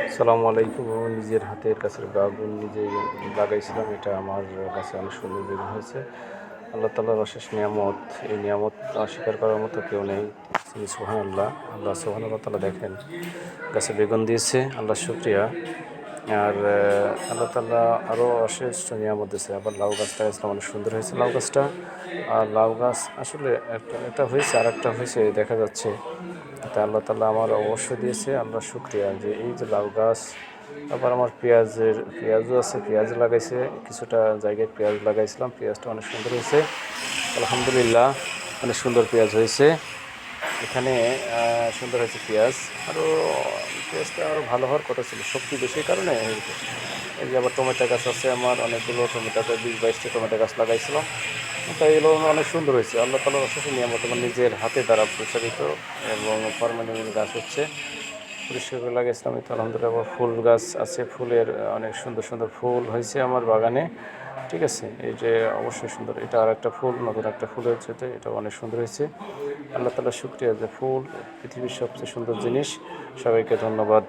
আসসালামু আলাইকুম। আমি নিজের হাতের গাছের বাগান নিজে লাগাইছিলাম। এটা আমার কাছে অনেক সুন্দর বেগুন হয়েছে। আল্লাহ তাআলার অশেষ নিয়ামত। এই নিয়ামত অস্বীকার করার মতো কেউ নেই। সুবহানাল্লাহ। আল্লাহ সুবহানাল্লাহ তাআলা দেখেন গাছে বেগুন দিয়েছে। আল্লাহর শুকরিয়া। আর আল্লাহ তাআলা আরও অশেষ নিয়ামত দিয়েছে। আবার লাউ গাছ লাগাইছিলাম, অনেক সুন্দর হয়েছে লাউ গাছটা। আর লাউ গাছ আসলে একটা হয়েছে, আরেকটা হয়েছে দেখা যাচ্ছে। তা আল্লাহ তাআলা আমার অবশ্যই দিয়েছে, আল্লাহর শুকরিয়া যে এই যে লাউ গাছ। আবার আমার পেঁয়াজও আছে, পেঁয়াজ লাগাইছে, কিছুটা জায়গায় পেঁয়াজ লাগাইছিলাম, পেঁয়াজটা অনেক সুন্দর হয়েছে আলহামদুলিল্লাহ। অনেক সুন্দর পেঁয়াজ হয়েছে এখানে। সুন্দর হয়েছে পেঁয়াজ। আরও পেঁয়াজটা আরও ভালো হওয়ার কথা ছিল, শক্তি বেশি কারণে হয়েছে। এই যে আবার টমেটো গাছ আছে আমার, অনেকগুলো টমেটোতে 20-22টা টমেটো গাছ লাগাইছিলাম। তাই এগুলো অনেক সুন্দর হয়েছে। আল্লাহ তাআলার অশেষ নিয়ামত আমার নিজের হাতে দ্বারা প্রচারিত এবং পার্মানেন্ট গাছ হচ্ছে। পরিষ্কার করে লাগাইছিলাম, এই তো আলহামদুলিল্লাহ। আবার ফুল গাছ আছে, ফুলের অনেক সুন্দর সুন্দর ফুল হয়েছে আমার বাগানে। ঠিক আছে, এই যে অবশ্যই সুন্দর। এটা আর একটা ফুল, নতুন একটা ফুল হয়েছে, তো এটা অনেক সুন্দর হয়েছে। আল্লাহ তাআলার শুকরিয়া যে ফুল পৃথিবীর সবচেয়ে সুন্দর জিনিস। সবাইকে ধন্যবাদ।